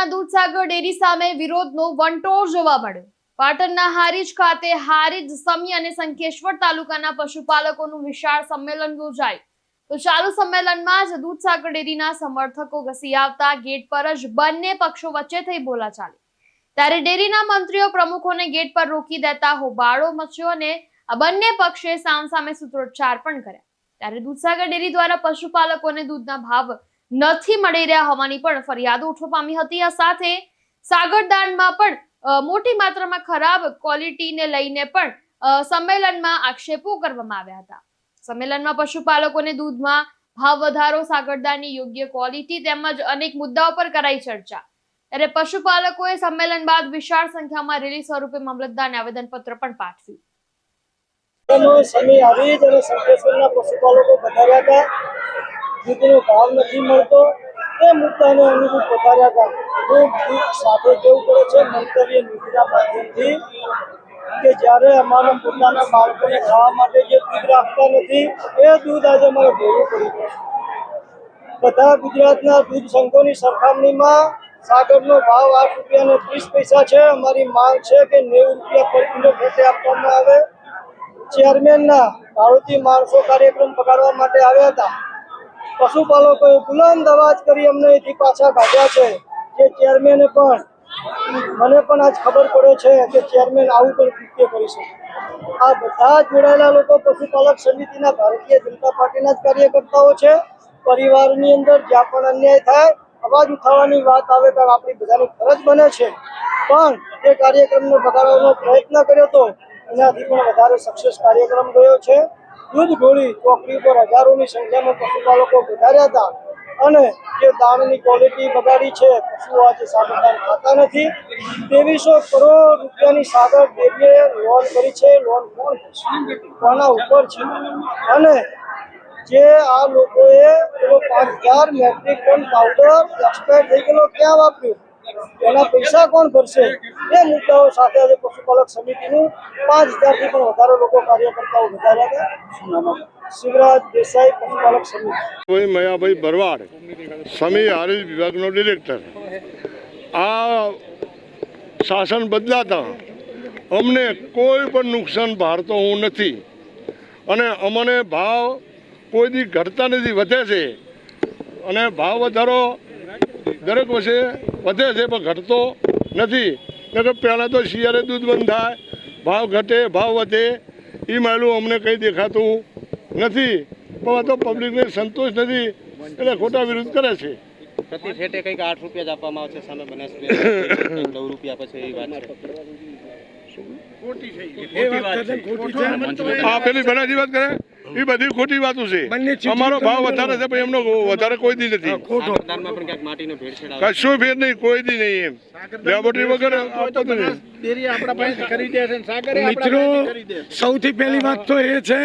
બનાસકાંઠાના દૂધસાગર ડેરી સામે વિરોધનો વંટોળ જોવા મળ્યો। પાટણના હારીજ ખાતે હારીજ, સમી અને શંખેશ્વર તાલુકાના પશુપાલકોનું વિશાળ સંમેલન યોજાયું। તો ચાલુ સંમેલનમાં જ દૂધસાગર ડેરીના સમર્થકો ઘસી આવતા ગેટ પર જ બંને પક્ષો વચ્ચે થઈ બોલાચાલી। ત્યારે ડેરીના મંત્રીઓ પ્રમુખોને ગેટ પર રોકી દેતા હોબાળો મચ્યો અને આ બંને પક્ષે સામસામે સૂત્રોચ્ચાર પણ કર્યા। ત્યારે દૂધસાગર ડેરી દ્વારા પશુપાલકોને દૂધના ભાવ નથી મળી રહ્યા હોવાની પણ ફરિયાદો ઉઠવા પામી હતી। આ સાથે સાગરદાનમાં પણ મોટી માત્રામાં ખરાબ ક્વોલિટીને લઈને પણ સંમેલનમાં આક્ષેપો કરવામાં આવ્યા હતા। સંમેલનમાં પશુપાલકોને દૂધમાં ભાવ વધારો, સાગરદાનની યોગ્ય ક્વોલિટી તેમજ અનેક મુદ્દાઓ પર કરાઈ ચર્ચા। ત્યારે પશુપાલકોએ સંમેલન બાદ વિશાળ સંખ્યામાં રેલી સ્વરૂપે મામલતદારને આવેદનપત્ર પણ પાઠવ્યું। સમી હારીજ અને શંખેશ્વરના પશુપાલકો વધાર્યા હતા, દૂધનો ભાવ નથી મળતો એ મુદ્દાને અનુરૂપ વધાર્યા હતા। ખૂબ દુઃખ સાથે કહેવું પડે છે મંતવ્ય નીતિના માધ્યમથી કે જ્યારે અમારા પોતાના બાળકોને ખાવા માટે જે દૂધ રાખતા નથી એ દૂધ આજે અમારે ભેગું પડી ગયું। બધા ગુજરાતના દૂધ સંઘોની સરખામણીમાં સાગરનો ભાવ 8 રૂપિયા અને 30 પૈસા છે। અમારી માંગ છે કે 90 રૂપિયા પર કિલો ઘટે આપવામાં આવે। ચેરમેનના ભાવથી માણસો કાર્યક્રમ બગાડવા માટે આવ્યા હતા। પશુપાલકોએ બુલંદ અવાજ કરી અમને અહીંથી પાછા કાઢ્યા છે। જે ચેરમેને પણ મને પણ આજ ખબર પડે છે કે ચેરમેન આવું પણ કૃત્ય કરી શકે। આ બધા જોડાયેલા લોકો પશુપાલક સમિતિના ભારતીય જનતા પાર્ટીના જ કાર્યકર્તાઓ છે। પરિવારની અંદર જ્યાં પણ અન્યાય થાય અવાજ ઉઠાવવાની વાત આવે ત્યારે આપણી બધાની ફરજ બને છે, પણ તે કાર્યક્રમને બગાડવાનો પ્રયત્ન કર્યો હતો એનાથી પણ વધારે સક્સેસ કાર્યક્રમ ગયો છે। દૂધ ઢોળી ચોકડી પર હજારોની સંખ્યામાં પશુપાલકો વધાર્યા હતા અને જે દાણની ક્વોલિટી બગાડી છે, પશુઓ આજે સાગરદાન ખાતા નથી। 2300 કરોડ રૂપિયાની સાગર ડેરીએ લોન કરી છે। લોન કોના ઉપર છે અને જે આ લોકોએ 5000 મેટ્રિક ટન પાવડર એક્સપાયર થઈ ગયેલો ક્યાં વાપર્યું, એના પૈસા કોણ ભરશે? એ મુદ્દાઓ સાથે આજે પશુપાલક સમિતિનું 5000 થી પણ વધારે લોકો કાર્યકર્તાઓ વધાર્યા હતા। શિવરાજ દેસાઈ, પશુપાલક સમિતિ। મયાભાઈ ભરવાડ, સમી હારીજ વિભાગનો ડિરેક્ટર। આ શાસન બદલાતા અમને કોઈ પણ નુકસાન ભારતો હું નથી અને અમને ભાવ કોઈ દી ઘટતા નથી, વધે છે અને ભાવ વધારો દરેક વર્ષે વધે છે પણ ઘટતો નથી। એટલે પહેલાં તો શિયાળે દૂધ બંધ થાય, ભાવ ઘટે, ભાવ વધે, એ માયલું અમને કંઈ દેખાતું નથી। પણ તો પબ્લિકને સંતોષ નથી એટલે ખોટા વિરોધ કરે છે। પ્રતિ ફેટે કંઈક 8 રૂપિયા જ આપવામાં આવશે, સામે બનાસ 9 રૂપિયા પછી એવી વાત છે। હા, પેલી બનાસની વાત કરે એ બધી ખોટી વાતો છે। અમારો ભાવ વધારે છે પણ એમનો વધારે કોઈ દી નથી, કશું ફેર નહીં, કોઈ દી નહીં। એમ લેબોરેટરી વગર મિત્રો સૌથી પહેલી વાત તો એ છે